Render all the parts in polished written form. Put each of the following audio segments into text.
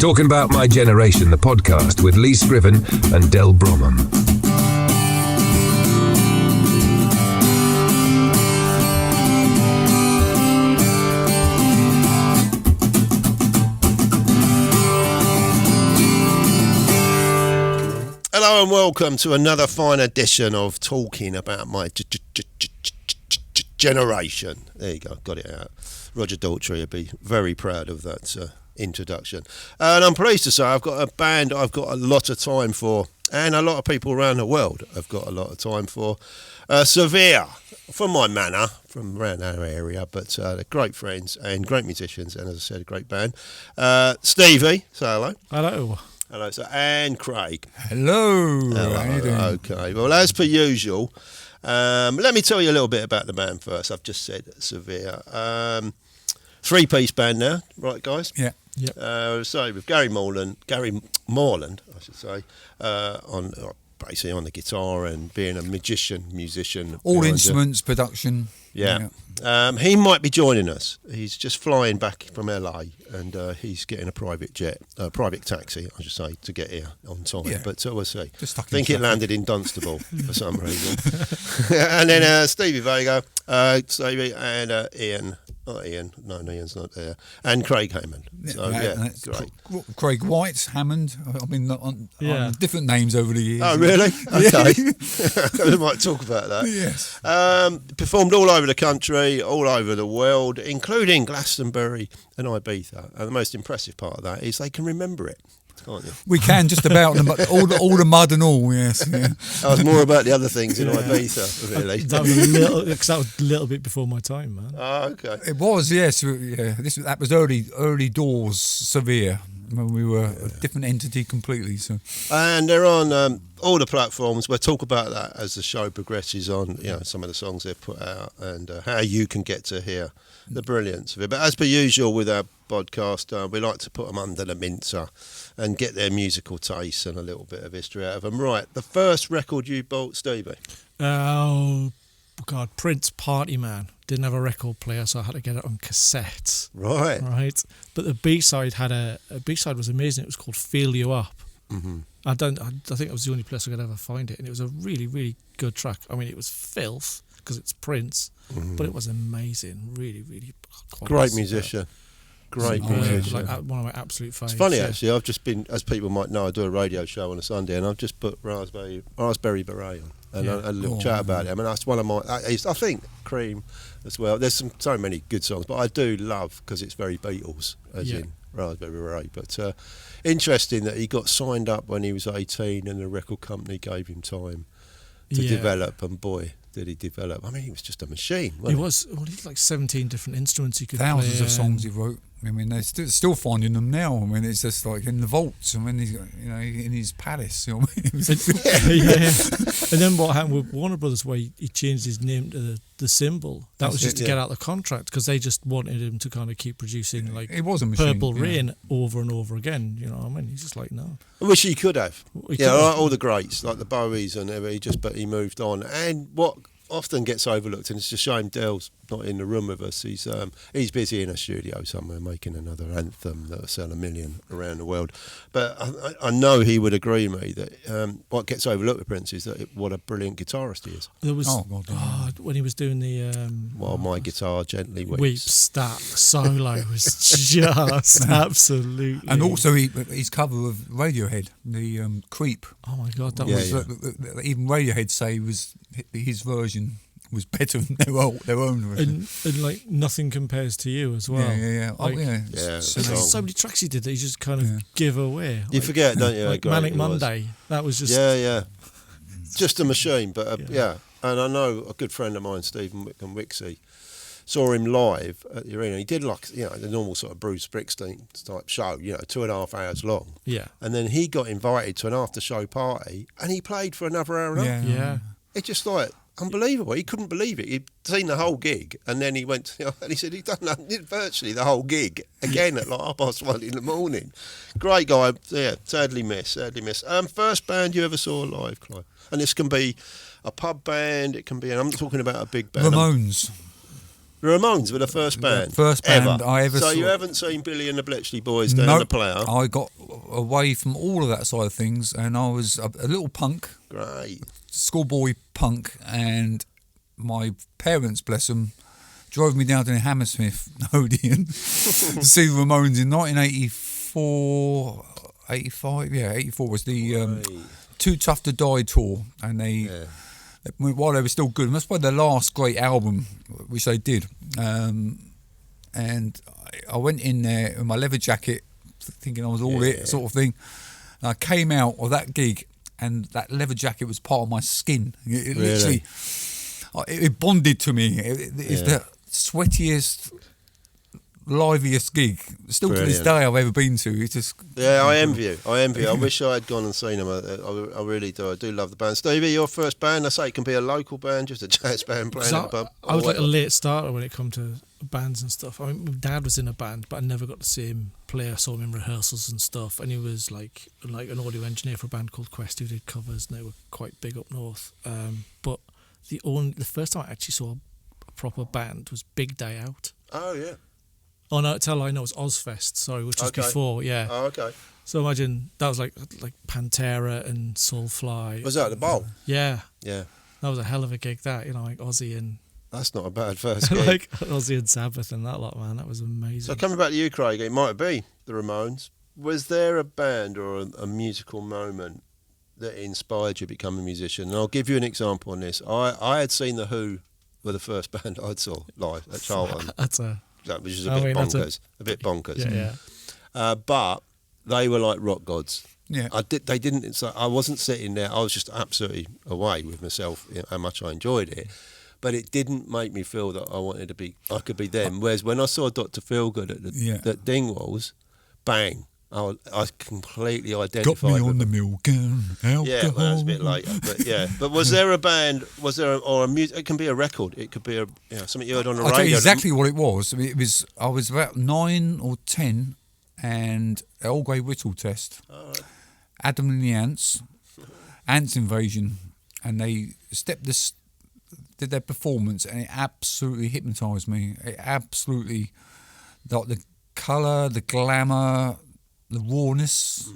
Talking About My Generation, the podcast with Lee Scriven and Del Bromham. Hello and welcome to another fine edition of Talking About My Generation. There you go, got it out. Roger Daltrey would be very proud of that introduction. And I'm pleased to say I've got a band I've got a lot of time for, and a lot of people around the world have got a lot of time for. Sir-Vere, from my manor, from around our area, but they're great friends and great musicians, and as I said, a great band. Stevie, say hello. Hello. Hello, sir. And Craig. Hello. Hello. How you doing? Okay. Well, as per usual, let me tell you a little bit about the band first. I've just said Sir-Vere. Three-piece band now, right, guys? Yeah. Yep. So with Gary Moreland, I should say, on basically on the guitar and being a musician. All instruments, production. Yeah. He might be joining us. He's just flying back from LA, and he's getting a private taxi, I should say, to get here on time. Yeah. But we'll see. I Just think it landed in Dunstable for some reason. And then Stevie Vega, Stevie, and Ian. Not Ian. No, Ian's not there. And Craig Hammond. So, That's great. Craig White, Hammond. I mean, on different names over the years. Oh, really? Okay. We might talk about that. Yes. Performed all over the country, all over the world, including Glastonbury and Ibiza. And the most impressive part of that is they can remember it, can't you? We can just about all the mud and all. Yes. Yeah. That was more about the other things in Ibiza, really. That was a little bit before my time, man. Oh, okay. It was, yes. Yeah. That was early doors Sir-Vere, when we were a different entity completely. So. And they're on all the platforms. We'll talk about that as the show progresses on, some of the songs they've put out and how you can get to hear the brilliance of it. But as per usual with our podcast, we like to put them under the mincer and get their musical taste and a little bit of history out of them. Right, the first record you bought, Stevie? Oh, God, Prince Party Man. Didn't have a record player, so I had to get it on cassette. Right. But the B-side had a B-side was amazing. It was called Feel You Up. Mm-hmm. I think it was the only place I could ever find it, and it was a really, really good track. I mean, it was filth because it's Prince, but it was amazing. Really, really great musician. Great musician. Like one of my absolute faves. It's funny actually. I've just been, as people might know, I do a radio show on a Sunday, and I've just put Raspberry Beret on and a little chat about it. I mean, that's one of my. I think Cream as well. There's so many good songs, but I do love because it's very Beatles, as in Raspberry Beret. But interesting that he got signed up when he was 18, and the record company gave him time to develop, and boy, did he develop. I mean, he was just a machine. He had like 17 different instruments he could play. Thousands of songs he wrote. I mean, they're still finding them now. I mean, it's just like in the vaults. I mean, he's in his palace. You know what I mean? And then what happened with Warner Brothers, where he changed his name to the Symbol. That was just to get out the contract because they just wanted him to kind of keep producing like it was a machine, Purple Rain over and over again. You know what I mean? He's just like, no. I wish he could have. All the greats like the Bowies and everything. But he moved on. And what often gets overlooked, and it's a shame Dale's not in the room with us. He's busy in a studio somewhere making another anthem that'll sell 1 million around the world. But I know he would agree with me that what gets overlooked with Prince is that what a brilliant guitarist he is. There was when he was doing the While My Guitar Gently Weeps, that solo was just absolutely. And also his cover of Radiohead, the Creep. Oh my God, that was even Radiohead say was his version was better than their own version. And like Nothing Compares to You as well. Yeah. Like, So many tracks he did that he just kind of give away. You forget, don't you? Like Manic Monday. That was just just a machine. But and I know a good friend of mine, Stephen Wixie, saw him live at the arena. He did like the normal sort of Bruce Springsteen type show, 2.5 hours long. Yeah. And then he got invited to an after show party, and he played for another hour and a half. Yeah. It's just like unbelievable. He couldn't believe it. He'd seen the whole gig, and then he went, and he said he'd done virtually the whole gig again at like 1:30 in the morning. Great guy. Yeah, sadly miss. First band you ever saw live, Clive? And this can be a pub band. It can be, and I'm not talking about a big band. Ramones. The Ramones were the first band. The first band I ever saw. saw. So you haven't seen Billy and the Bletchley Boys down the Plough? I got away from all of that side of things, and I was a little punk. Great. Schoolboy punk, and my parents, bless them, drove me down to the Hammersmith Odeon to see the Ramones in 1984, 85. Yeah, 84 was the Too Tough to Die tour, and while they were still good, and that's probably their last great album, which they did. And I went in there in my leather jacket, thinking I was all it, sort of thing. And I came out of that gig, and that leather jacket was part of my skin. It literally, it bonded to me. It's the sweatiest, liveliest gig, still to this day, I've ever been to. It's just I envy you. I wish I had gone and seen them. I really do. I do love the band. Stevie, your first band, I say it can be a local band, just a jazz band playing at a pub. I was like a late starter when it come to bands and stuff. I mean, my dad was in a band, but I never got to see him play. I saw him in rehearsals and stuff, and he was like an audio engineer for a band called Quest who did covers, and they were quite big up north. But the first time I actually saw a proper band was Big Day Out. Oh yeah. Oh no, tell I know it was Ozfest. Sorry, which was before. Yeah. Oh okay. So imagine that was like Pantera and Soulfly. Was that at the Bowl? Yeah. Yeah. That was a hell of a gig. That like Ozzy and. That's not a bad first gig. Like Ozzy and Sabbath and that lot, man. That was amazing. So coming back to you, Craig, it might be the Ramones. Was there a band or a musical moment that inspired you to become a musician? And I'll give you an example on this. I had seen The Who were the first band I saw live at Charlton. Which is a bit bonkers. Yeah. But they were like rock gods. Yeah. They didn't. So I wasn't sitting there. I was just absolutely away with myself. How much I enjoyed it, but it didn't make me feel that I could be them. Whereas when I saw Dr. Feelgood at Dingwalls, bang. I completely identified. Got me on the milk and alcohol. Yeah, well, that was a bit later, but yeah. But was there a band? Was there or a music? It can be a record. It could be something you heard on the radio. I'll tell you exactly what it was. I mean, I was about 9 or 10, and Old Grey Whittle Test, Adam and the Ants Invasion, and they did their performance, and it absolutely hypnotised me. It absolutely, like the colour, the glamour, the rawness,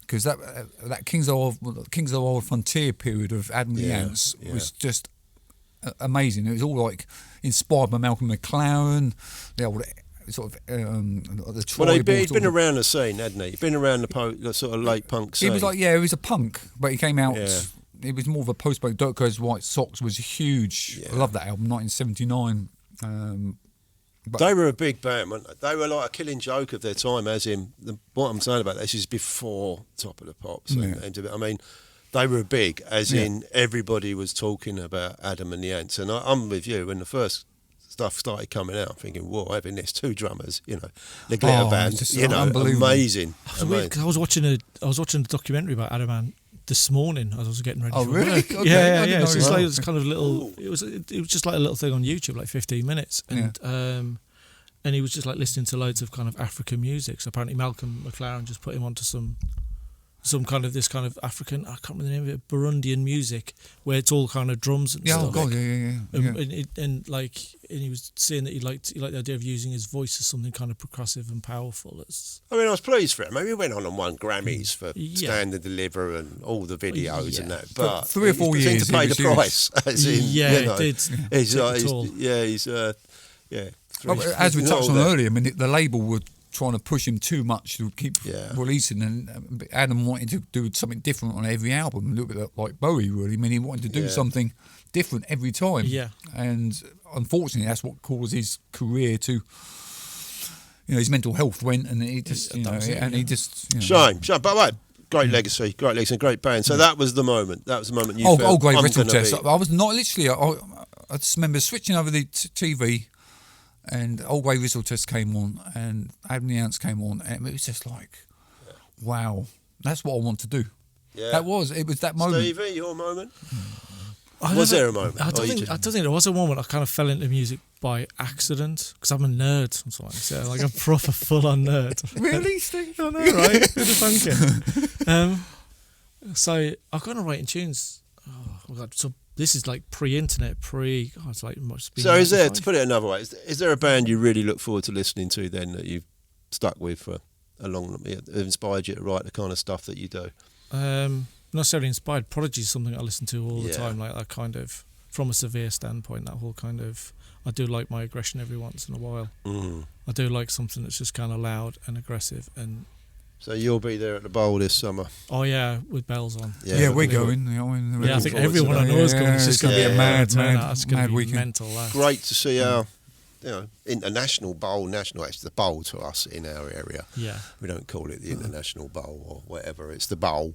because that Kings of the Old Frontier period of Adam and the Ants was just amazing. It was all like inspired by Malcolm McLaren, the old sort of the tribal. Well, he'd been around the scene, hadn't he? He'd been around the sort of late punk scene. He was like, he was a punk, but he came out. It was more of a post-punk. Dirk White Socks was huge. I love that album, 1979. But they were a big band, weren't they? They were like a killing joke of their time, as in, what I'm saying about this is before Top of the Pops. I mean, they were big, as in everybody was talking about Adam and the Ants. And I'm with you, when the first stuff started coming out, I'm thinking, whoa, having this 2 drummers, the glitter band, amazing. I was watching a documentary about Adam and this morning as I was getting ready. Oh, really? Okay. Yeah. It's just like it's kind of little. It was just like a little thing on YouTube, like 15 minutes, and he was just like listening to loads of kind of African music. So apparently Malcolm McLaren just put him onto some kind of this kind of African, I can't remember the name of it, Burundian music, where it's all kind of drums and stuff. Oh God, yeah. And he was saying that he liked the idea of using his voice as something kind of percussive and powerful. I mean, I was pleased for him. Maybe he went on and won Grammys for Stand and Deliver and all the videos and that. But 3 or 4 years to pay the price. As in, it did. He's as we touched on earlier, I mean, the label would trying to push him too much to keep releasing, and Adam wanted to do something different on every album, a little bit like Bowie, really. I mean, he wanted to do something different every time. Yeah. And unfortunately, that's what caused his career to, his mental health went, and he just, Shame. But wait, great legacy, great band. So that was the moment. You felt, Old Grey Whittle Test. I was not literally, I just remember switching over the TV, and Old Grey Whittle Test came on, and Adam and the Ants came on, and it was just like, wow, that's what I want to do. Yeah. It was that moment. Stevie, your moment? Was there a moment? I don't think there was a moment. I kind of fell into music by accident, because I'm a nerd sometimes. Yeah, like a proper full-on nerd. Really, Steve? I know, right? Who'd have thunk it? So I got into writing tunes Oh God! So this is like pre-internet, it's like much. So is there, to put it another way, is there a band you really look forward to listening to then that you've stuck with for a long, inspired you to write the kind of stuff that you do? Not necessarily inspired. Prodigy is something I listen to all the Yeah. time. Like that kind of, from a Sir-Vere standpoint, that whole kind of. I do like my aggression every once in a while. I do like something that's just kind of loud and aggressive. And So you'll be there at the bowl this summer. oh yeah, with bells on. Yeah, we're looking going. You know, Yeah, I think forward to everyone I that. know is going. It's just going to be a mad It's going mad to be weekend. mental. That. Great to see our international bowl, it's the bowl to us in our area. Yeah. We don't call it the international bowl or whatever, it's the bowl.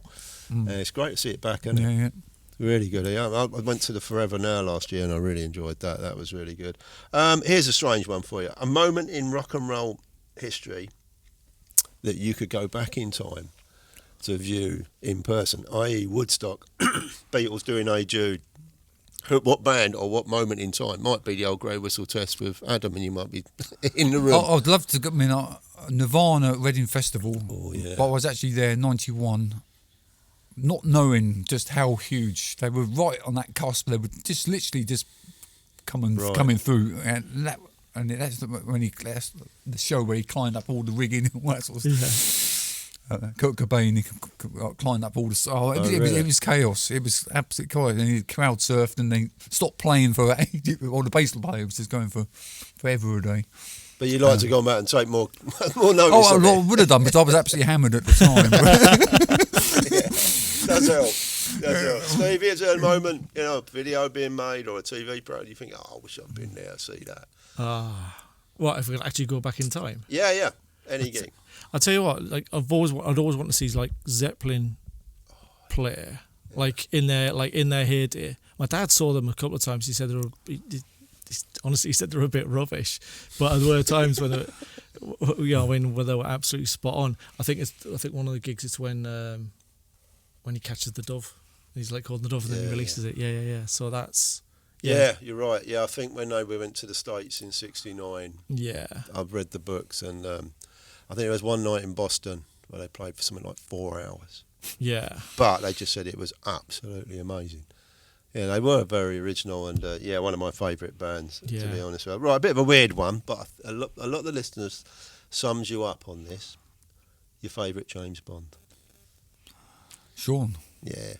And it's great to see it back, isn't it? Yeah. Really good. I went to the Forever Now last year and I really enjoyed that. That was really good. Here's a strange one for you. A moment in rock and roll history that you could go back in time to view in person, i.e. Woodstock, Beatles doing Hey Jude. What band or what moment in time? Might be the old Grey Whistle Test with Adam and you might be in the room. I'd love to. Nirvana at Reading Festival. Oh, yeah. But I was actually there in '91, not knowing just how huge they were. Right on that cusp, they were just literally just coming through, and that's the show where he climbed up all the rigging and all that sort of stuff. Kurt Cobain, he climbed up all the. It was chaos. It was absolute chaos. And he crowd surfed, and they stopped playing for ages. Or the bass player was just going for forever a day. But you'd like to go back and take more notice of I it. would have done, but I was absolutely hammered at the time. Does help. Stevie, is there a moment, a video being made or a TV program, you think, I wish I'd been there to see that? What if we could actually go back in time? Yeah. Any gig. I'll tell you what. Like I'd always want to see like Zeppelin play, like in their heyday. My dad saw them a couple of times. He said honestly, he said they were a bit rubbish, but there were times when when they were absolutely spot on. I think one of the gigs is when he catches the dove. He's like holding the dove and then he releases it. Yeah. So that's. Yeah, you're right. Yeah, I think when we went to the States in '69, I've read the books, and I think it was one night in Boston where they played for something like 4 hours. Yeah. But they just said it was absolutely amazing. Yeah, they were very original, and one of my favourite bands, to be honest with you. Right, a bit of a weird one, but a lot of the listeners sums you up on this. Your favourite James Bond? Sean. Yeah.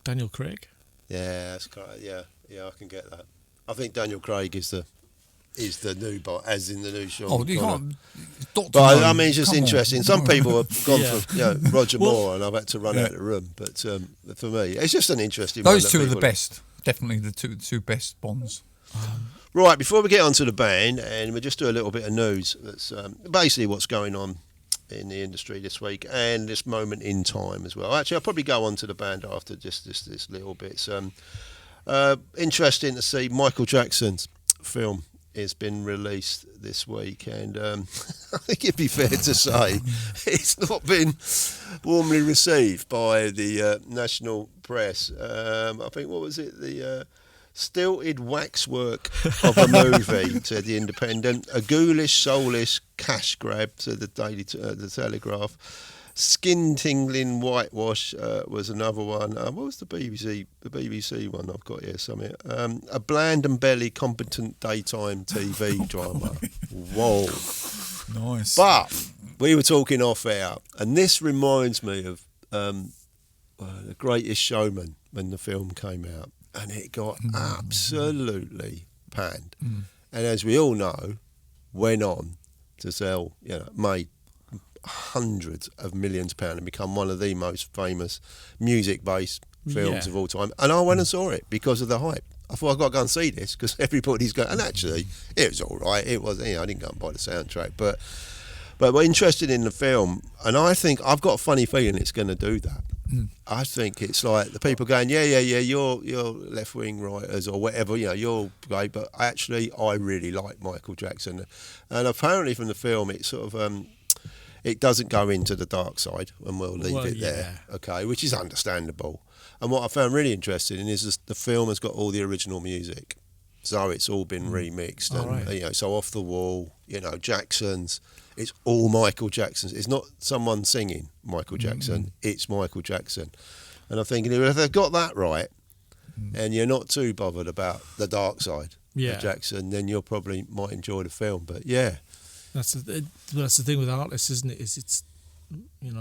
Daniel Craig. Yeah, that's correct. Yeah, I can get that. I think Daniel Craig is the new Bond, as in the new Sean. Oh, you can't. But I mean, it's just interesting. Some people have gone for Roger Moore, and I've had to run out of the room. But for me, it's just an interesting. Those two are the best. Definitely the two best Bonds. Right, before we get on to the band, and we'll just do a little bit of news. That's basically what's going on in the industry this week and this moment in time as well. Actually, I'll probably go on to the band after just this little bit. Interesting to see Michael Jackson's film has been released this week, and I think it'd be fair to say it's not been warmly received by the national press. I think, what was it, the stilted waxwork of a movie, said the Independent. A ghoulish, soulless cash grab, said the the Telegraph. Skin-tingling whitewash was another one. What was the BBC? The BBC one I've got here, something. A bland and barely competent daytime TV drama. Whoa. Nice. But we were talking off air, and this reminds me of The Greatest Showman when the film came out, and it got absolutely panned. And as we all know, went on to sell, made hundreds of millions of pounds and become one of the most famous music-based films of all time. And I went and saw it because of the hype. I thought, I've got to go and see this because everybody's going. And actually, it was all right. It was, I didn't go and buy the soundtrack, but we're interested in the film, and I think I've got a funny feeling it's going to do that. I think it's like the people going, you're left-wing writers or whatever, you're great, but actually I really like Michael Jackson. And apparently from the film, it sort of it doesn't go into the dark side, and we'll leave it there, okay, which is understandable. And what I found really interesting is the film has got all the original music, so it's all been remixed, and so Off the Wall, Jackson's. It's all Michael Jackson's. It's not someone singing Michael Jackson. It's Michael Jackson. And I'm thinking, if they've got that right, and you're not too bothered about the dark side of Jackson, then you probably might enjoy the film. But yeah, that's the thing with artists, isn't it? Is it's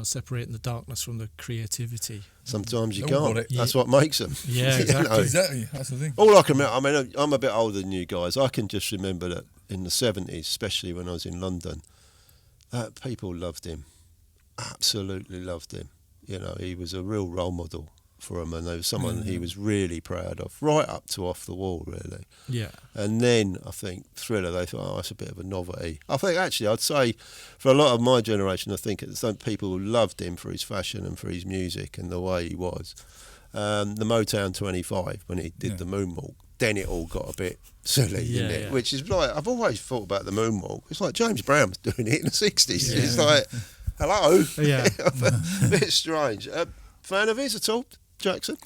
separating the darkness from the creativity. Sometimes you can't. That's what makes them. Yeah, exactly. Exactly. That's the thing. All I can remember, I mean, I'm a bit older than you guys. I can just remember that in the 70s, especially when I was in London, people loved him. Absolutely loved him. He was a real role model for him, and there was someone he was really proud of, right up to Off the Wall, really. Yeah. And then I think Thriller, they thought, that's a bit of a novelty. I think actually, I'd say for a lot of my generation, I think some people loved him for his fashion and for his music and the way he was. The Motown 25, when he did the moonwalk, then it all got a bit silly, didn't it? Which is like, I've always thought about the moonwalk. It's like James Brown was doing it in the 60s. Yeah. It's like, hello? Yeah. A bit strange. Fan of his at all, Jackson?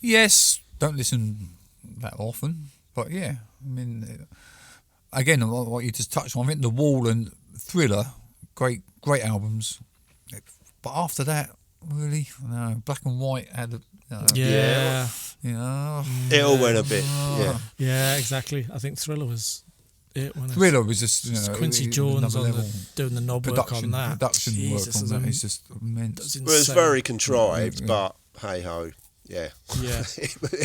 Yes, don't listen that often, but yeah, I mean, again, what you just touched on, I think The Wall and Thriller, great albums, but after that, really, no, Black and White had a, it all went a bit, yeah, exactly. I think Thriller was it. Thriller was just, Quincy Jones doing the knob work on that. Production work on that is just immense. Well, it's very contrived, but hey ho. Yeah, yeah,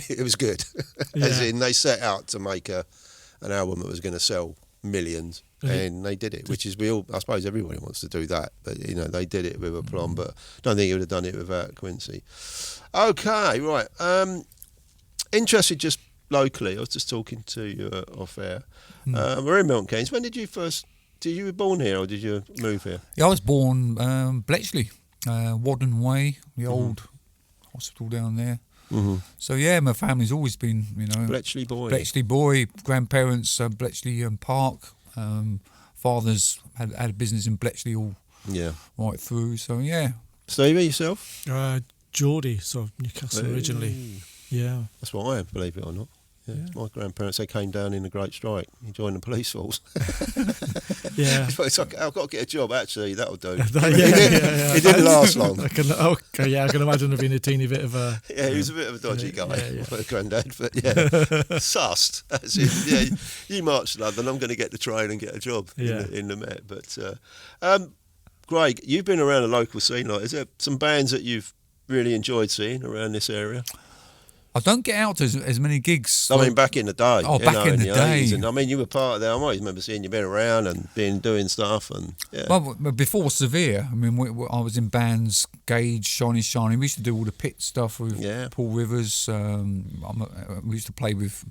it was good. As in, they set out to make an album that was going to sell millions, and they did it. Which is I suppose everybody wants to do that, but they did it with aplomb. But I don't think he would have done it without Quincy. Okay, right. Interested just locally. I was just talking to you off air. We're in Milton Keynes. When did you were born here or did you move here? Yeah, I was born Bletchley, Wadden Way, the old hospital down there. Mm-hmm. So yeah, my family's always been, Bletchley boy, grandparents, Bletchley Park. Father's had a business in Bletchley all right through. So yeah. Stevie, yourself? Geordie, sort of Newcastle originally. Yeah, that's what I am, believe it or not. Yeah. My grandparents, they came down in the Great Strike. He joined the police force. Yeah. It's like, I've got to get a job, actually, that'll do. It didn't last long. I can imagine there being a teeny bit of a... Yeah, he was a bit of a dodgy guy, granddad, but sussed. As in, you march to London, I'm going to get the train and get a job in the Met. But, Greg, you've been around the local scene. Is there some bands that you've really enjoyed seeing around this area? I don't get out to as many gigs. I mean, back in the day. Oh, back in the day. 80s, and, I mean, you were part of that. I always remember seeing you been around and doing stuff. And Well, before Sir-Vere, I mean, I was in bands, Gage, Shiny. We used to do all the pit stuff with Paul Rivers. We used to play with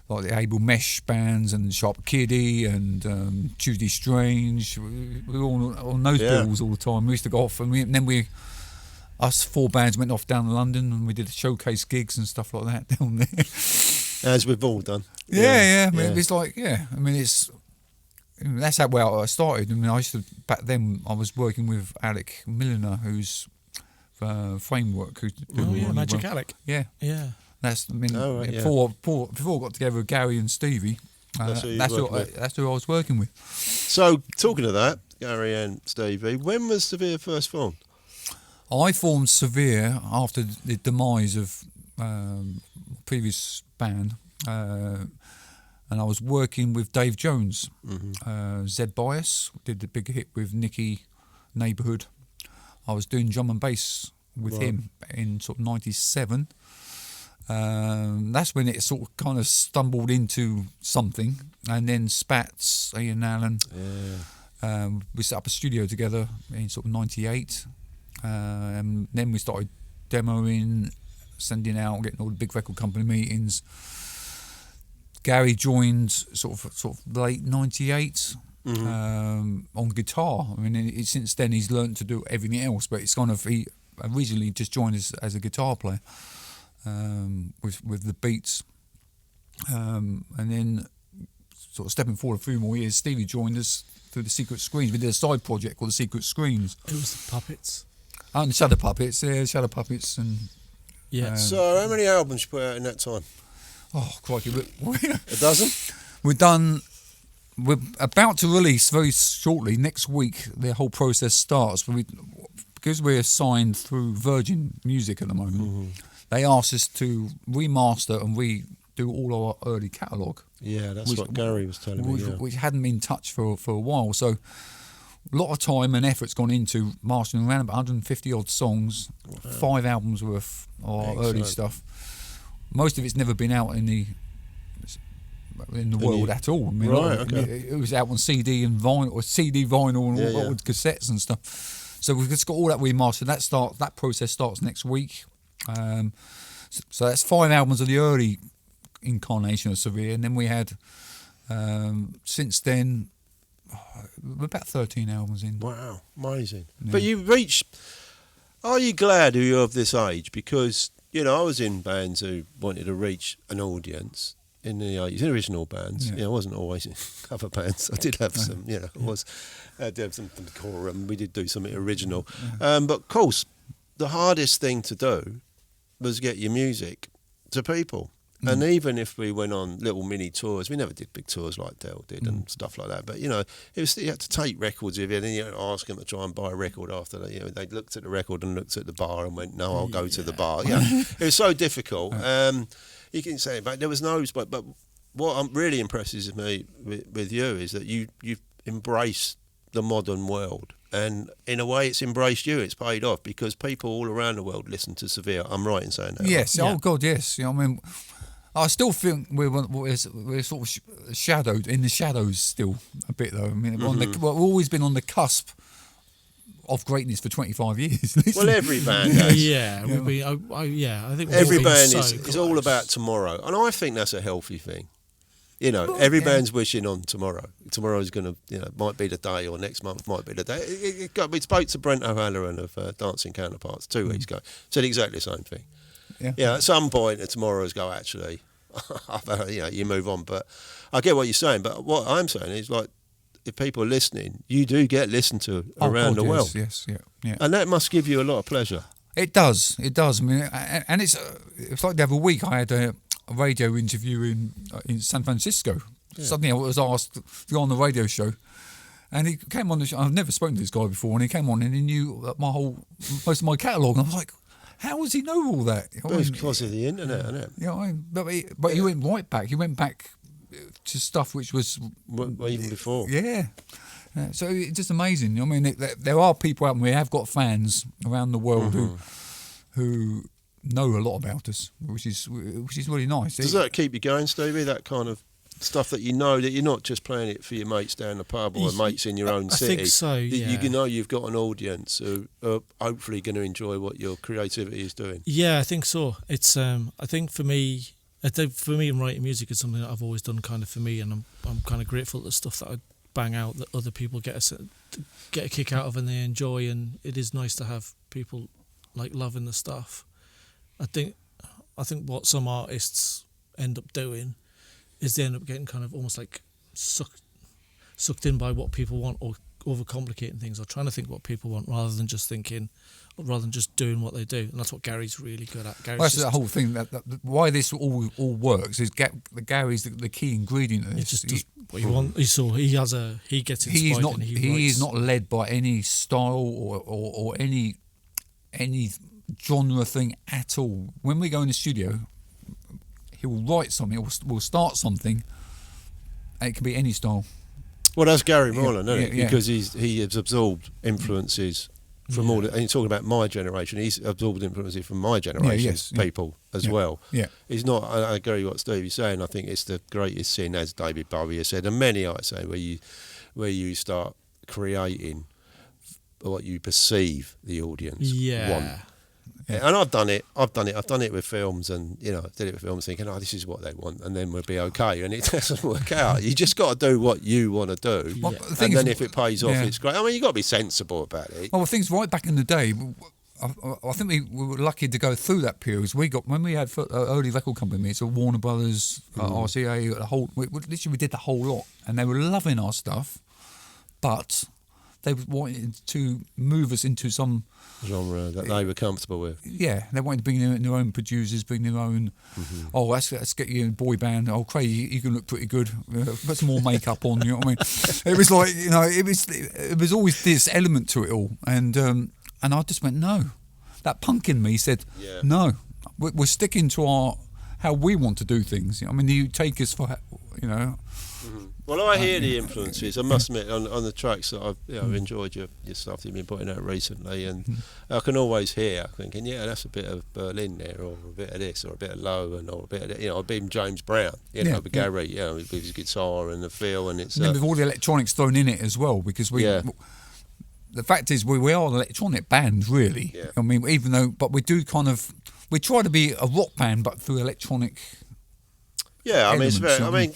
like the Able Mesh bands and Sharp Kiddie and Tuesday Strange. We were all on those bills all the time. We used to go off and then us four bands went off down to London and we did showcase gigs and stuff like that down there. As we've all done. Yeah. I mean, it's like, I mean, that's how well I started. I mean, back then I was working with Alec Milliner, who's Framework. Who's doing Magic Alec. Yeah. That's, I mean, before I got together with Gary and Stevie, that's who I was working with. So, talking of that, Gary and Stevie, when was Sir-Vere first formed? I formed Sir-Vere after the demise of previous band, and I was working with Dave Jones. Zed Bias did the big hit with Nicky Neighbourhood. I was doing drum and bass with him in sort of 97. That's when it sort of kind of stumbled into something, and then Spats, Ian Allen, we set up a studio together in sort of 98. And then we started demoing, sending out, getting all the big record company meetings. Gary joined sort of late 98 on guitar. I mean, since then he's learned to do everything else, but it's kind of, he originally just joined as a guitar player with the beats. And then sort of stepping forward a few more years, Stevie joined us through the Secret Screens. We did a side project called the Secret Screens. It was the Puppets. And Shadow Puppets, and so how many albums you put out in that time? Oh, crikey! A dozen? We're about to release very shortly. Next week, the whole process starts. We because we're signed through Virgin Music at the moment, they asked us to remaster and redo all our early catalogue. Yeah, that's what Gary was telling me. Which hadn't been touched for a while. So a lot of time and effort's gone into mastering around about 150 odd songs, 5 albums worth of early stuff. Most of it's never been out in the world at all. I mean, it was out on CD and vinyl, or CD vinyl and all with cassettes and stuff. So we've just got all that remastered. That process starts next week. So that's 5 albums of the early incarnation of Sir-Vere, and then we had since then we're about 13 albums in. Wow, amazing. Yeah. But are you glad you're of this age? Because, you know, I was in bands who wanted to reach an audience in the 80s, in original bands. I wasn't always in cover bands. I did have some, I did have some decorum. We did do something original. But of course, the hardest thing to do was get your music to people. And even if we went on little mini tours, we never did big tours like Del did and stuff like that. But, you had to take records with you, and then you had to ask them to try and buy a record after that. They looked at the record and looked at the bar and went, no, I'll go to the bar. It was so difficult. You can say, but there was no, but what really impresses me with you is that you've embraced the modern world. And in a way, it's embraced you. It's paid off because people all around the world listen to Sir-Vere. I'm right in saying that. Yes. Right? Oh, God, yes. I mean, I still think we're sort of shadowed, in the shadows still a bit, though. I mean, we've always been on the cusp of greatness for 25 years. Well, every band has. I think every band is all about tomorrow. And I think that's a healthy thing. Every band's wishing on tomorrow. Tomorrow's going to, might be the day, or next month might be the day. We spoke to Brent O'Halloran of Dancing Counterparts 2 weeks ago. Said exactly the same thing. Yeah, at some point, tomorrow's go, actually, you move on. But I get what you're saying. But what I'm saying is, like, if people are listening, you do get listened to around the world. Yes, yeah. And that must give you a lot of pleasure. It does. I mean, and it's like the other week I had a radio interview in San Francisco. Yeah. Suddenly I was asked to go on the radio show, and he came on the show. I've never spoken to this guy before, and he came on and he knew most of my catalogue, and I was like, how does he know all that? It's because of the internet, isn't it? Yeah, but he went right back. He went back to stuff which was even before. Yeah. So it's just amazing. I mean, there are people out there. We have got fans around the world who know a lot about us, which is really nice. Does that keep you going, Stevie? That kind of stuff that that you're not just playing it for your mates down the pub or mates in your own city. I think so. Yeah. You've got an audience who are hopefully going to enjoy what your creativity is doing. Yeah, I think so. It's I think for me in writing music is something that I've always done kind of for me, and I'm kind of grateful that the stuff that I bang out that other people get a kick out of and they enjoy, and it is nice to have people like loving the stuff. I think what some artists end up doing is they end up getting kind of almost like sucked in by what people want, or overcomplicating things, or trying to think what people want rather than just doing what they do. And that's what Gary's really good at. That's the whole thing. That why this all works is Gary's the key ingredient of this. He just does what you want. He gets inspired. He is not led by any style or any genre thing at all. When we go in the studio, he'll write something, we'll start something, and it can be any style. Well, that's Gary Moreland, isn't it? Yeah. Because he has absorbed influences from all. And you're talking about my generation. He's absorbed influences from my generation's people as well. Yeah, he's not. I agree with what Stevie's saying. I think it's the greatest sin, as David Bowie has said, and many I say, where you start creating what you perceive the audience want. Yeah, and I've done it. I've done it with films, and I did it with films, thinking, this is what they want, and then we'll be okay. And it doesn't work out. You just got to do what you want to do, and then if it pays off, it's great. I mean, you got to be sensible about it. Well, things right back in the day, I think we were lucky to go through that period. When we had early record company, so Warner Brothers, RCA, we did the whole lot, and they were loving our stuff, but they wanted to move us into some genre that they were comfortable with. Yeah, they wanted to bring their own producers, bring their own. Let's get you a boy band. Oh, Craig, you can look pretty good. Put some more makeup on. You know what I mean? It was like it was always this element to it all, and And I just went, no. That punk in me said, Yeah. no. We're sticking to how we want to do things. I mean, you take us for, you know. Well, I hear the influences. I must admit, on the tracks that I've enjoyed your stuff that you've been putting out recently, and I can always hear thinking, yeah, that's a bit of Berlin there, or a bit of this, or a bit of Lowen, or a bit of that, a bit of James Brown, with Gary, with his guitar and the feel, and it's And then with all the electronics thrown in it as well, because the fact is we are an electronic band, really. Yeah. I mean, but we do we try to be a rock band, but through electronic. Yeah, I mean, it's elements, very. I mean,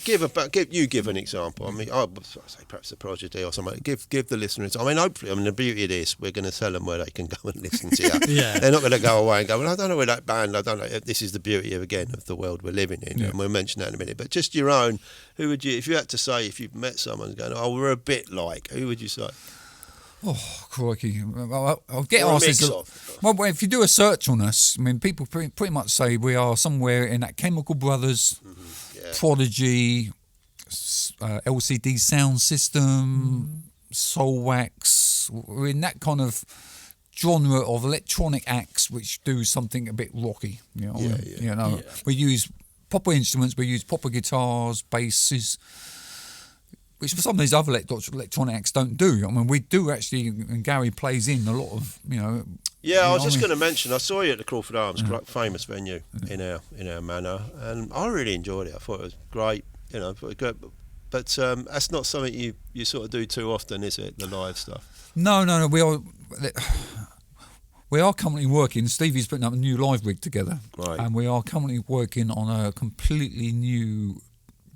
give an example. I mean, I'd say perhaps the Prodigy or something. Give the listeners. I mean, hopefully, the beauty of this, we're going to tell them where they can go and listen to you. Yeah. They're not going to go away and go, well, I don't know where that band. I don't know. This is the beauty of the world we're living in, and we'll mention that in a minute. But just your own. Who would you, if you had to say, if you've met someone going, oh, we're a bit like, who would you say? Oh, crikey. I'll get Or a asked mix this. of. Well, if you do a search on us, I mean, people pretty much say we are somewhere in that Chemical Brothers, Prodigy, LCD Sound System, Soul Wax. We're in that kind of genre of electronic acts which do something a bit rocky. We use proper instruments, we use proper guitars, basses, which some of these other electronic acts don't do. I mean, we do actually, and Gary plays in a lot of, Yeah, I was just going to mention, I saw you at the Crawford Arms, famous venue in our manor, and I really enjoyed it. I thought it was great, but that's not something you sort of do too often, is it, the live stuff? No, we are currently working, Stevie's putting up a new live rig together, Right. and we are currently working on a completely new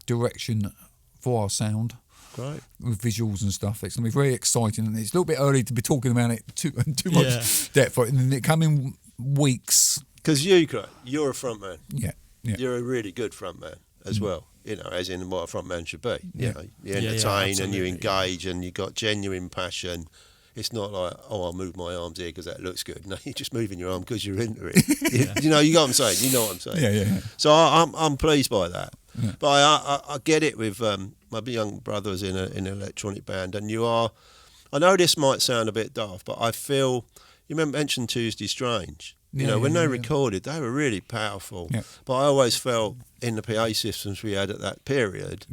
direction for our sound. Great. With visuals and stuff. It's going to be very exciting, and it's a little bit early to be talking about it too much depth. In the coming weeks. Because you're a front man. Yeah. You're a really good front man as well, as in what a front man should be. Yeah. You entertain and you absolutely, engage and you've got genuine passion. It's not like, I'll move my arms here because that looks good. No, you're just moving your arm because you're into it. You know what I'm saying? You know what I'm saying? Yeah. So I'm pleased by that. Yeah. But I get it with my young brother's in an electronic band, and I know this might sound a bit daft, but I feel, you mentioned Tuesday Strange. When they recorded, they were really powerful. Yeah. But I always felt in the PA systems we had at that period,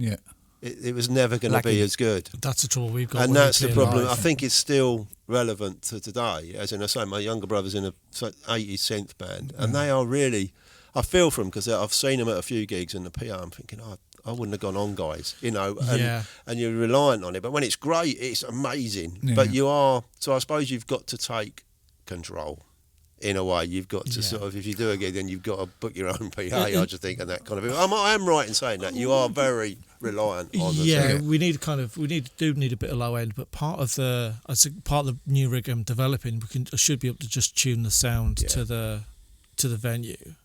it was never going to be as good. That's the trouble we've got. And that's the problem. I think it's still relevant to today. As in, I say, my younger brother's in a 80s synth band, and they are really. I feel for them because I've seen them at a few gigs in the PR. I'm thinking, I wouldn't have gone on, guys, and you're reliant on it. But when it's great, it's amazing. Yeah. But so I suppose you've got to take control in a way. You've got to sort of, if you do a gig, then you've got to book your own PA, I just think, and that kind of thing. I am right in saying that. You are very reliant on the singer. we need a bit of low end, but part of the new rig I'm developing, I should be able to just tune the sound to the venue.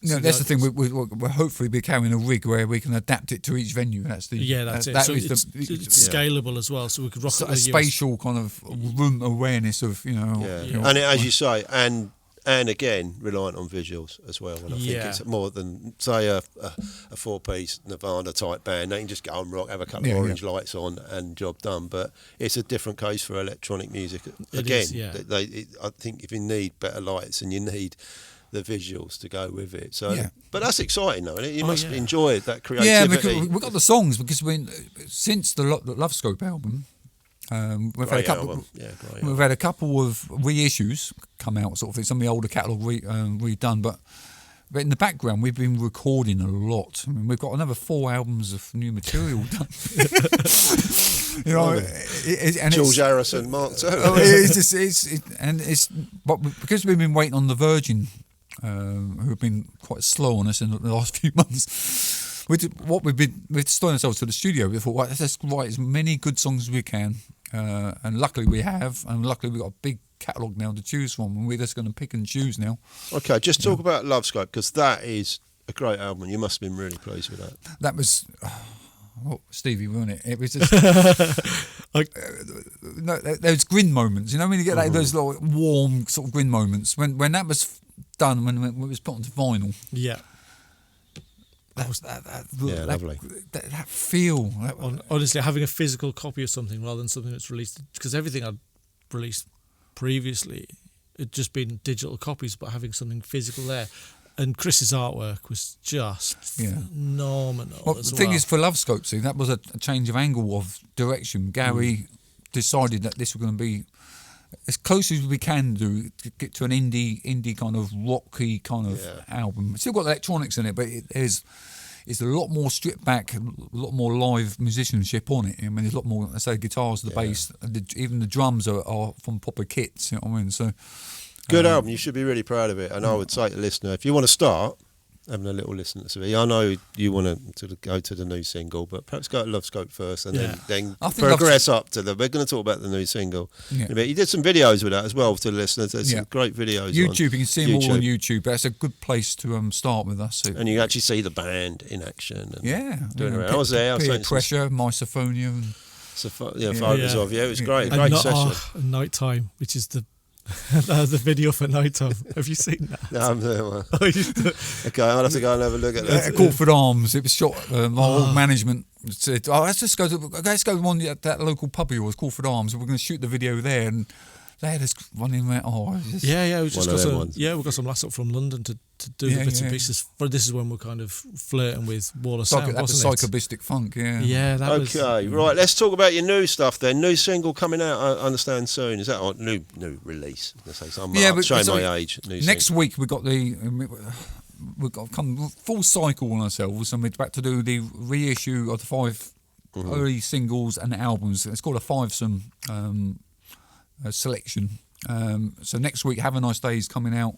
No, that's the thing. We'll hopefully be carrying a rig where we can adapt it to each venue. That's it. So it's scalable as well, so we could rock it. A spatial kind of room awareness of And as you say, and again reliant on visuals as well. And I think it's more than say a 4-piece Nirvana type band. They can just go and rock, have a couple of orange lights on, and job done. But it's a different case for electronic music. Again, I think if you need better lights and you need the visuals to go with it. So, but that's exciting though, isn't it? You must enjoy that creativity. Yeah, we've got the songs because since the Love Scope album, we've had a couple of reissues come out, sort of thing. Some of the older catalogue redone, but in the background we've been recording a lot. I mean, we've got another 4 albums of new material done. George Harrison, Mark II. But because we've been waiting on the Virgin, who have been quite slow on us in the last few months. We've stolen ourselves to the studio. We thought, let's write as many good songs as we can, and luckily we have, and luckily we've got a big catalogue now to choose from, and we're just going to pick and choose now. Okay, just talk about Love Scope, because that is a great album. You must have been really pleased with that. That was. Stevie, wasn't it? It was just those grin moments, when you get those little warm sort of grin moments when that was done, when it was put onto vinyl. Yeah, that was lovely. That feel. Honestly, having a physical copy of something rather than something that's released, because everything I'd released previously, it'd just been digital copies, but having something physical there. And Chris's artwork was just phenomenal. Well, the thing is, for Love Scope, see, that was a change of angle of direction. Gary decided that this was going to be as close as we can do to get to an indie kind of rocky kind of album. It's still got electronics in it, but it's a lot more stripped back, a lot more live musicianship on it. I mean, there's a lot more, I say, guitars, the bass, even the drums are from proper kits, you know what I mean? So, good album. You should be really proud of it. And I would say to the listener, if you want to start having a little listen to Sir-Vere, I know you want to sort of go to the new single, but perhaps go to Love Scope first and then progress up to we're going to talk about the new single. Yeah. You did some videos with that as well to the listeners. There's some great videos YouTube, you can see them all on YouTube. That's a good place to start with us. And you actually see the band in action. And doing around. I was there. Peer Pressure, Misophonia. And photos of you. It was great. Great session. Night Time, which is the video for Night Time. Have you seen that? No, I'm there. Okay, I'll have to go and have a look at that. Corford Arms. It was shot. My old management said, let's go to one at that local pub of yours, Corford Arms. We're going to shoot the video there, and they had us running around. We got some lads up from London to do the bits and pieces. But this is when we're kind of flirting with Wall of Sound, wasn't it? Psychobistic funk, that was. Okay, right. Let's talk about your new stuff then. New single coming out, I understand, soon. Is that a new release? Let's say something. I'm showing my age. Next week we've got come full cycle on ourselves, and we're about to do the reissue of the 5 early singles and albums. It's called a 5-some selection. So next week, Have a Nice Day is coming out,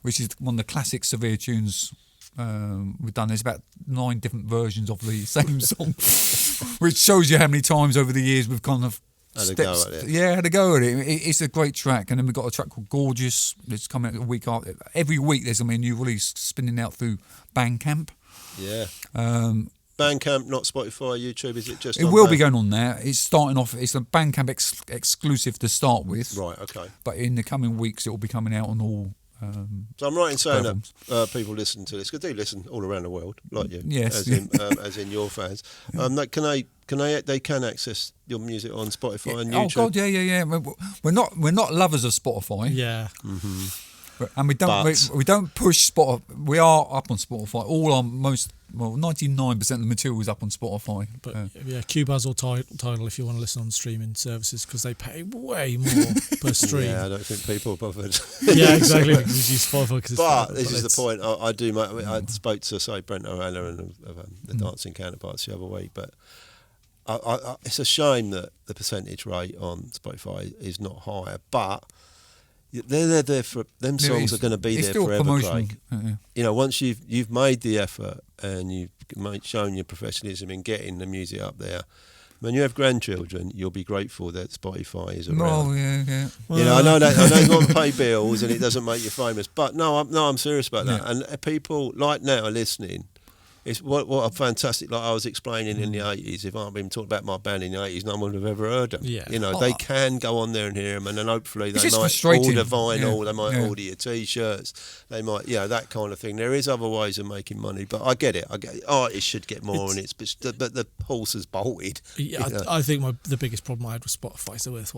which is one of the classic Sir-Vere tunes we've done. There's about 9 different versions of the same song, which shows you how many times over the years we've kind of had a go at it. It's a great track. And then we've got a track called Gorgeous. It's coming out a week after. Every week there's a new release spinning out through Bandcamp. Yeah. Bandcamp, not Spotify, YouTube, is it just? It will be going on there. It's starting off. It's a Bandcamp exclusive to start with. Right. Okay. But in the coming weeks, it will be coming out on all. So I'm right in saying that people listen to this, because they listen all around the world, like you. Yes. As in your fans. They can access your music on Spotify and YouTube. Oh God, yeah. We're not lovers of Spotify. Yeah. Mm-hmm. And we don't push Spotify. We are up on Spotify. 99% of the material is up on Spotify. But Cube has or Tidal if you want to listen on streaming services, because they pay way more per stream. Yeah, I don't think people are bothered. Yeah, exactly. Because you use Spotify. But this is the point. I spoke to Brent O'Hara and the dancing counterparts the other week, but it's a shame that the percentage rate on Spotify is not higher, but they're there for them. Songs are going to be there forever, Craig. Once you've made the effort and you've shown your professionalism in getting the music up there, when you have grandchildren, you'll be grateful that Spotify is around. Oh yeah. I know you've got to pay bills and it doesn't make you famous, but I'm serious about that. And people like now are listening. It's what a fantastic, like I was explaining in the 80s, if I've been talking about my band in the 80s, no one would have ever heard them. Yeah. They can go on there and hear them, and then hopefully they might frustrating. order vinyl, they might order your T-shirts, they might, that kind of thing. There is other ways of making money, but I get it. Artists should get more, but the horse has bolted. Yeah, I think the biggest problem I had with Spotify is they're worth,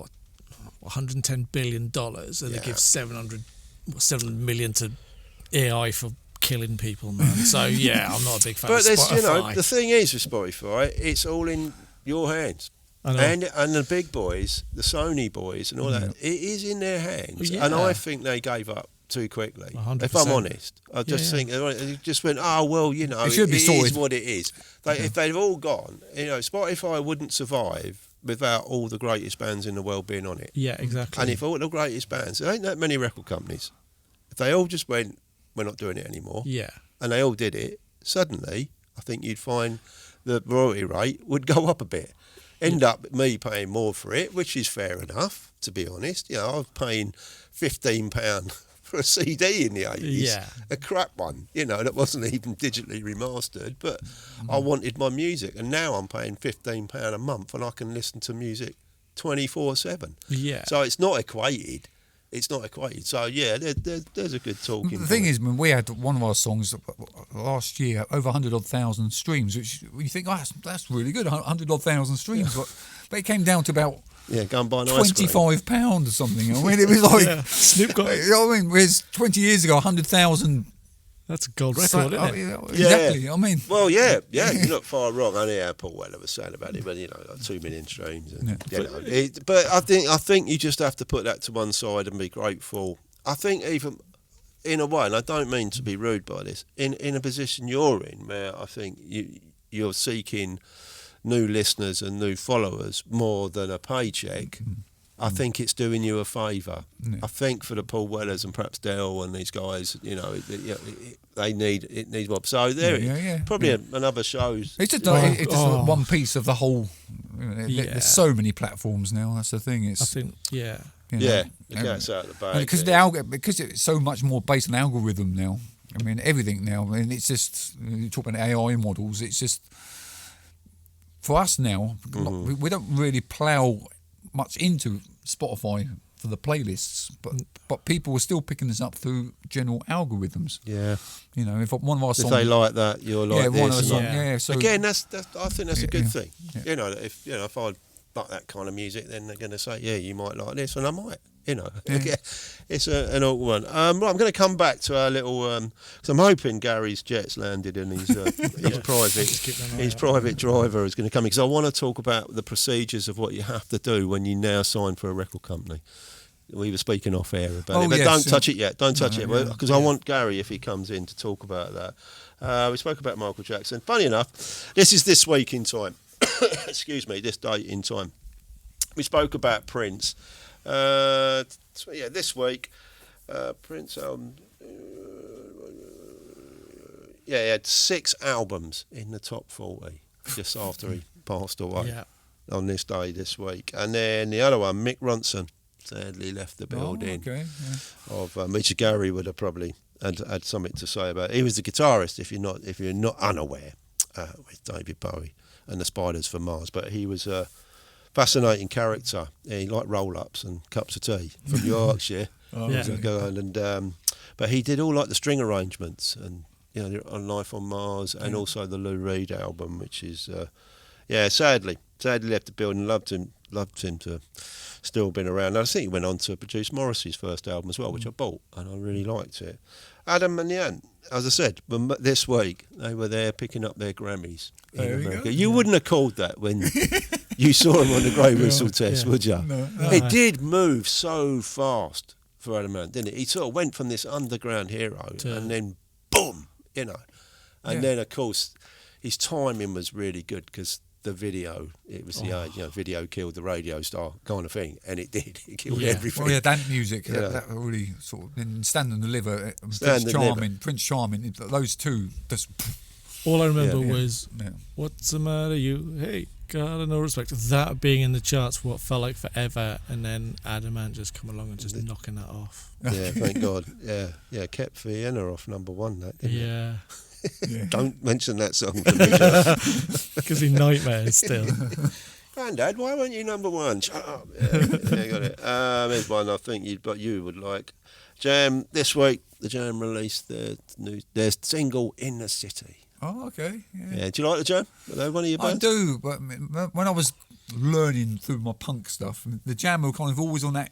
$110 billion, and they give $700 million to AI for killing people, man. So I'm not a big fan of Spotify. But the thing is with Spotify, it's all in your hands. And the big boys, the Sony boys and all that, it is in their hands. And I think they gave up too quickly. 100%. If I'm honest, I just think they just went, it should be sorted. Is what it is. If they've all gone, Spotify wouldn't survive without all the greatest bands in the world being on it. Yeah, exactly. And if all the greatest bands, there ain't that many record companies. If they all just went, we're not doing it anymore. Yeah. And they all did it. Suddenly, I think you'd find the royalty rate would go up a bit. End up me paying more for it, which is fair enough, to be honest. I was paying £15 for a CD in the 80s. A crap one, that wasn't even digitally remastered, but I wanted my music. And now I'm paying £15 a month and I can listen to music 24/7. Yeah. So it's not equated. So there's a good talking. The thing is, when we had one of our songs last year over 100,000 streams, which you think, that's really good, 100,000 streams, but it came down to about Yeah, go and buy an ice cream. £25 or something. I mean, it was like Snoop got it. You know what I mean? Whereas 20 years ago, 100,000. That's a gold record, isn't it? Exactly. I mean, Well, yeah, you're not far wrong. I know how Paul Weller was saying about it, but like 2 million streams. And, but I think you just have to put that to one side and be grateful. I think even in a way, and I don't mean to be rude by this, in a position you're in, where I think you're seeking new listeners and new followers more than a paycheck. I think it's doing you a favour. Yeah. I think for the Paul Wellers and perhaps Dell and these guys, they need more. So there, probably another shows. It's just one piece of the whole. There's so many platforms now. That's the thing. I think, the cat's out of the bag. Because it's so much more based on algorithm now. I mean, everything now. I mean, it's just you talk about AI models. It's just for us now. We don't really plough much into Spotify for the playlists, but people are still picking us up through general algorithms. Yeah, if one of our songs, if they like that, you're like this. One of the songs, So again, that's I think that's a good thing. Yeah. If I like that kind of music, then they're going to say, you might like this, and I might. It's an awkward one. I'm going to come back to our little. Cause I'm hoping Gary's jet's landed and his private driver is going to come in, because I want to talk about the procedures of what you have to do when you now sign for a record company. We were speaking off air about it, but don't touch it yet. Don't touch it, because I want Gary, if he comes in, to talk about that. We spoke about Michael Jackson. Funny enough, this week in time. Excuse me, this date in time. We spoke about Prince. This week, Prince he had 6 albums in the top 40 just after he passed away on this day this week. And then the other one, Mick Ronson, sadly left the building. Which Gary would have probably had something to say about. He was the guitarist, if you're not unaware, with David Bowie and the Spiders from Mars. But he was fascinating character. He liked roll-ups and cups of tea from Yorkshire. But he did all like the string arrangements and on Life on Mars, and also the Lou Reed album, which is sadly left the building. Loved him to still been around. And I think he went on to produce Morrissey's first album as well, which I bought, and I really liked it. Adam and Jan, as I said, this week they were there picking up their Grammys in America. You wouldn't have called that when you saw him on the Grey Whistle test, would you? No. It did move so fast for Adam and Jan, didn't it? He sort of went from this underground hero and then boom, and then of course his timing was really good, because the video, it was video killed the radio star kind of thing, and it did. It killed everything. Well, that music, that really sort of, and Stand and Deliver, Prince Charming, those two. All I remember was, what's the matter, you? Hey, God, no respect. That being in the charts, what felt like forever, and then Adam Ant just come along and just knocking that off. Yeah, thank God. Yeah, kept Vienna off number 1. That didn't it? Don't mention that song to me, because he nightmares still. Grandad, why weren't you number 1? Shut up. Yeah, got it. Here's one I think you would like. Jam, this week, the Jam released their single In the City. Oh, okay. Yeah. Do you like the Jam? Are they one of your bands? I do, but when I was learning through my punk stuff, the Jam were kind of always on that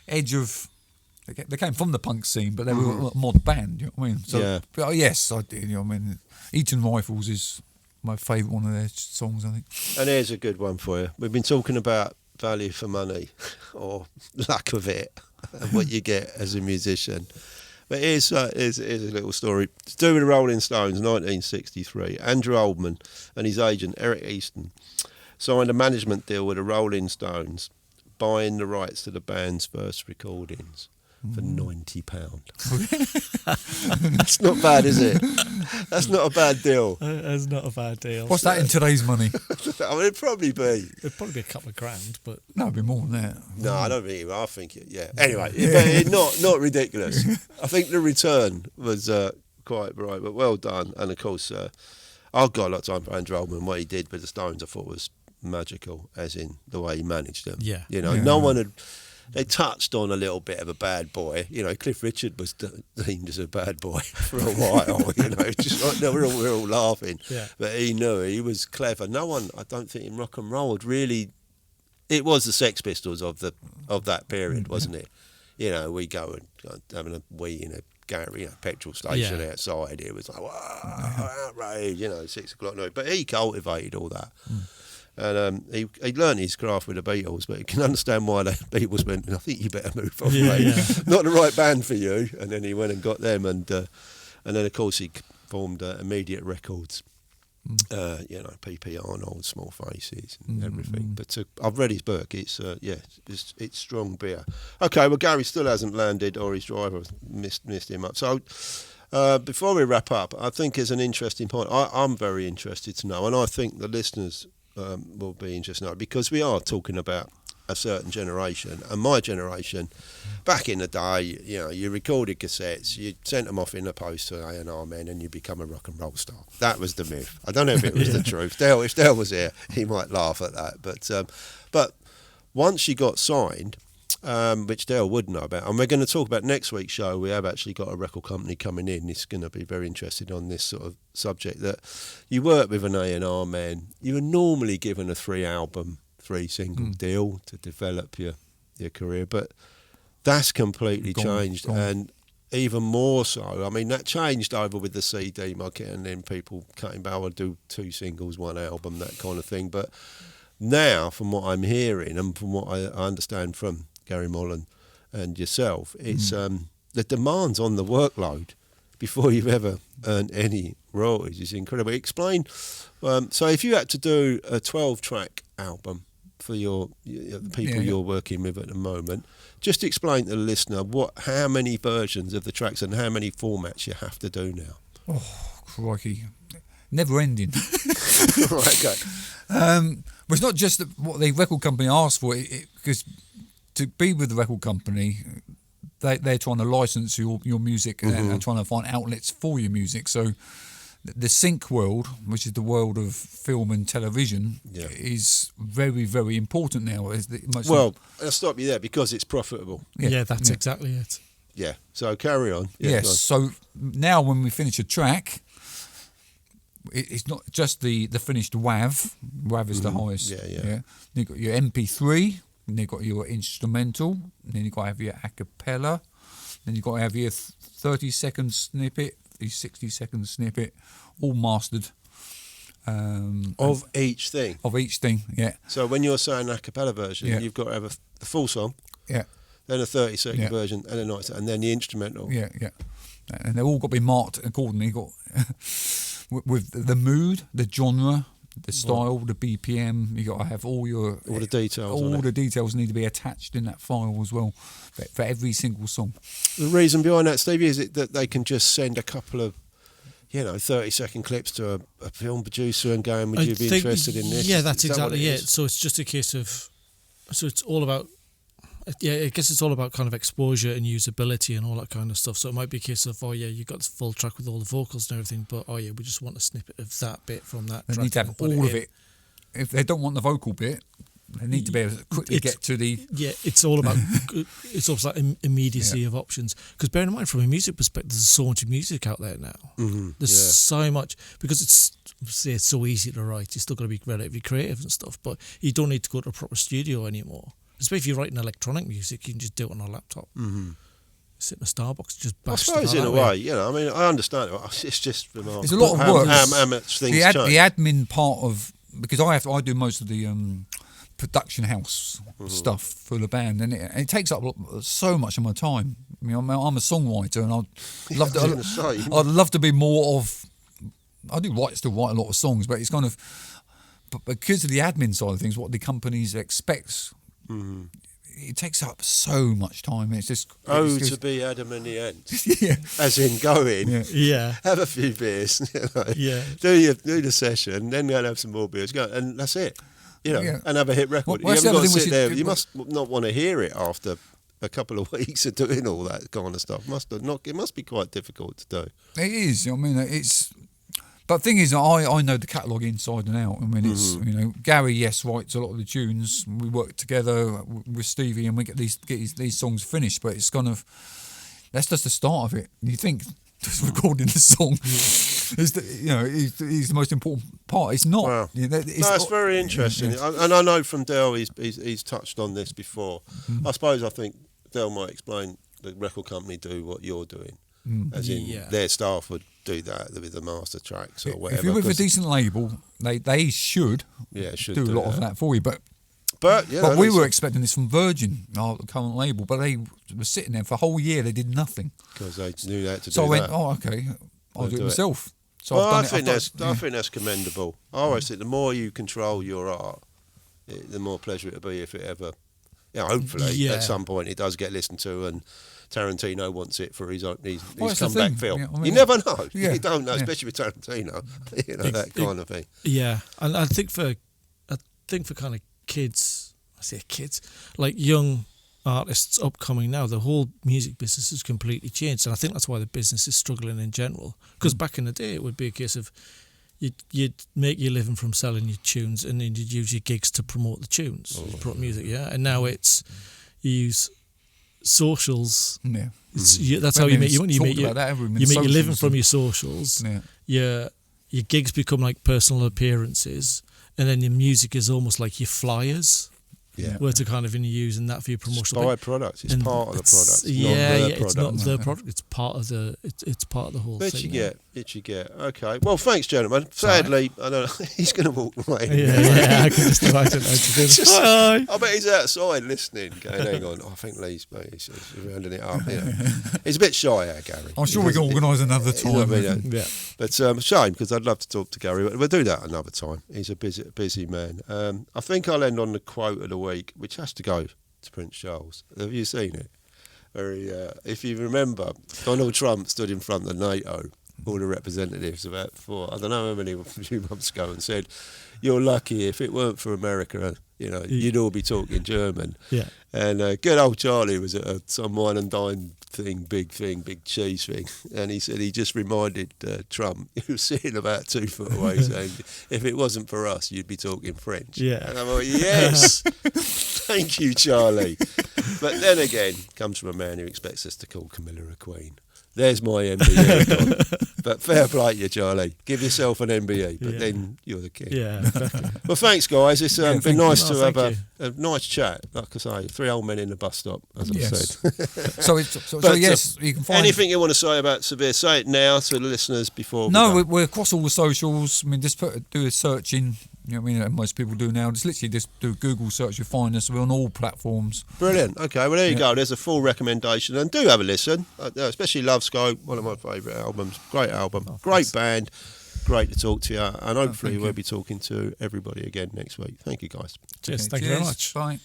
edge of. They came from the punk scene, but they were a mod band. You know what I mean? So, but yes, I did. I mean, Eaton Rifles is my favourite one of their songs, I think. And here's a good one for you. We've been talking about value for money, or lack of it, and what you get as a musician. But here's a little story. It's to do with the Rolling Stones, 1963. Andrew Oldham and his agent, Eric Easton, signed a management deal with the Rolling Stones, buying the rights to the band's first recordings for £90. That's not bad, is it? That's not a bad deal. That's not a bad deal. What's that in today's money? I mean, it'd probably be a couple of grand, but no, it'd be more than that. No, I don't think. I think it. Yeah. Anyway, but not ridiculous. I think the return was quite right, but well done. And of course, I've got a lot of time for Andrew Oldham. What he did with the Stones, I thought was magical, as in the way he managed them. Yeah. No one had. They touched on a little bit of a bad boy. Cliff Richard was deemed as a bad boy for a while. Just like we're all laughing. Yeah. But he knew he was clever. No one, I don't think, in rock and roll had really it was the Sex Pistols of that period, wasn't it? You know, we go and having a wee in a petrol station outside. It was like, wow, outrage, 6 o'clock night. But he cultivated all that. And he learned his craft with the Beatles, but you can understand why the Beatles went, I think you better move on, mate. Yeah. Not the right band for you. And then he went and got them. And then, of course, he formed Immediate Records. P.P. Arnold, Small Faces, and everything. But I've read his book. It's strong beer. Okay, well, Gary still hasn't landed, or his driver missed him up. So before we wrap up, I think it's an interesting point. I'm very interested to know, and I think the listeners will be interested to know, because we are talking about a certain generation, and my generation, back in the day, you recorded cassettes, you sent them off in the post to A&R men, and you become a rock and roll star. That was the myth. I don't know if it was the truth. If Dale was here, he might laugh at that. But once you got signed, which Dale would know about, and we're going to talk about next week's show. We have actually got a record company coming in. It's going to be very interested on this sort of subject, that you work with an A&R man. You were normally given a 3-single deal to develop your career, but that's completely changed. And even more so, I mean, that changed over with the CD market, and then people cutting back and do 2 singles, 1 album, that kind of thing. But now, from what I'm hearing and from what I understand from Gary Mullen and yourself, it's the demands on the workload before you've ever earned any royalties is incredible. Explain, so if you had to do a 12-track album for the people you're working with at the moment, just explain to the listener how many versions of the tracks and how many formats you have to do now. Oh, crikey. Never ending. Right, okay. Well, it's not just what the record company asked for, because to be with the record company, they're trying to license your music and trying to find outlets for your music. So the sync world, which is the world of film and television, is very, very important now. Well, I'll stop you there, because it's profitable. Yeah, that's exactly it. Yeah, so carry on. Yes, so now when we finish a track, it's not just the finished WAV. WAV is the highest. Yeah. You've got your MP3, and you've got your instrumental, and then you've got to have your a cappella, then you've got to have your 30-second snippet, the 60-second snippet, all mastered. Of each thing? Of each thing, yeah. So when you're saying a cappella version, you've got to have the full song, then a 30-second version, and a 90, and then the instrumental. Yeah. And they've all got to be marked accordingly. You've got with the mood, the genre, the style, the BPM. You got to have all the details. All the details need to be attached in that file as well for every single song. The reason behind that, Stevie, is it that they can just send a couple of 30-second clips to a film producer and going, would you be interested in this? Yeah, that's exactly it. So it's just a case of, so it's all about, I guess it's all about kind of exposure and usability and all that kind of stuff. So it might be a case of, you got the full track with all the vocals and everything, but we just want a snippet of that bit from that track. They need to have all of it. If they don't want the vocal bit, they need to be able to quickly get to the... Yeah, it's all about immediacy of options. Because bearing in mind, from a music perspective, there's so much music out there now. There's so much, because it's so easy to write. You still got to be relatively creative and stuff, but you don't need to go to a proper studio anymore. Especially if you're writing electronic music, you can just do it on a laptop. Sit in a Starbucks, just bash I suppose in a way, I mean, I understand it. It's just remarkable. There's a lot of work. How much things change. The admin part of, because I do most of the production house stuff for the band, and it takes up so much of my time. I mean, I'm a songwriter, and I'd love to be more of. I do still write a lot of songs, but it's kind of, but because of the admin side of things, what the companies expect. It takes up so much time. It's just to be Adam in the end. As in going, have a few beers, do the session, then go and have some more beers, go, and that's it. And have a hit record. You haven't got to sit there. You must not want to hear it after a couple of weeks of doing all that kind of stuff. It must be quite difficult to do. It is. I mean, it's. But the thing is, I know the catalogue inside and out. I mean, it's Gary, writes a lot of the tunes. We work together with Stevie, and we get these songs finished. But it's kind of, that's just the start of it. You think just recording the song. Is he's the most important part. It's not. Wow. It's very interesting. And I know from Del, he's touched on this before. I think Del might explain the record company do what you're doing. As in, their staff would do that with the master tracks or whatever. If you're with a decent label, they should do a lot of that for you. But we were expecting this from Virgin, our current label, but they were sitting there for a whole year. They did nothing because they knew that to do that. So I went, okay, I'll do it myself. So well, I think that's commendable. I always think the more you control your art, the more pleasure it'll be if it ever, hopefully at some point it does get listened to and Tarantino wants it for his comeback film. Yeah, you never know. Yeah, you don't know, especially with Tarantino. That kind of thing. Yeah, and I think for kind of kids, I say kids, like young artists upcoming now, the whole music business has completely changed, and I think that's why the business is struggling in general. Because back in the day, it would be a case of you'd make your living from selling your tunes, and then you'd use your gigs to promote the tunes, promote music. Yeah, and now it's you use socials. Yeah, that's how you make your money. You make your living from your socials. Yeah. Your gigs become like personal appearances, and then your music is almost like your flyers. Yeah. Where to kind of using that for your promotional. It's product. It's part of the product. It's not the product. It's part of the. It's part of the whole thing. It you get. Okay. Well, thanks, gentlemen. Sadly, I don't know. He's going to walk away. Yeah. I can just imagine. I bet he's outside listening, going, "Hang on, I think Lee's rounding it up." He's a bit shy, Gary. I'm sure we can organise another time. But shame because I'd love to talk to Gary. But we'll do that another time. He's a busy man. I think I'll end on the quote of the week, which has to go to Prince Charles. Have you seen it? If you remember, Donald Trump stood in front of NATO, all the representatives, about I don't know how many, a few months ago, and said, "You're lucky. If it weren't for America, you'd all be talking German." Yeah. And good old Charlie was at some wine and dine big cheese thing, and he said he just reminded Trump, he was sitting about 2 foot away, saying, "If it wasn't for us, you'd be talking French." Yeah. And I'm like, yes, thank you, Charlie. But then again, comes from a man who expects us to call Camilla a queen. There's my MBE. But fair play to you, Charlie. Give yourself an MBE, but then you're the king. Yeah. Well, thanks, guys. It's been nice to have a nice chat. Like I say, 3 old men in the bus stop, as I said. So yes, you can find... Anything you want to say about Sir-Vere, say it now to the listeners before we're across all the socials. I mean, just do a search in... most people do now. Just do a Google search, you find us. We're on all platforms. Brilliant. Okay, well, there you go. There's a full recommendation. And do have a listen, especially Love Scope, one of my favourite albums. Great album. Great band. Great to talk to you. And hopefully we'll be talking to everybody again next week. Thank you, guys. Cheers. Thank you very much. Bye.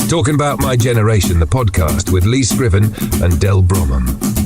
Talking About My Generation, the podcast with Lee Scriven and Del Bromham.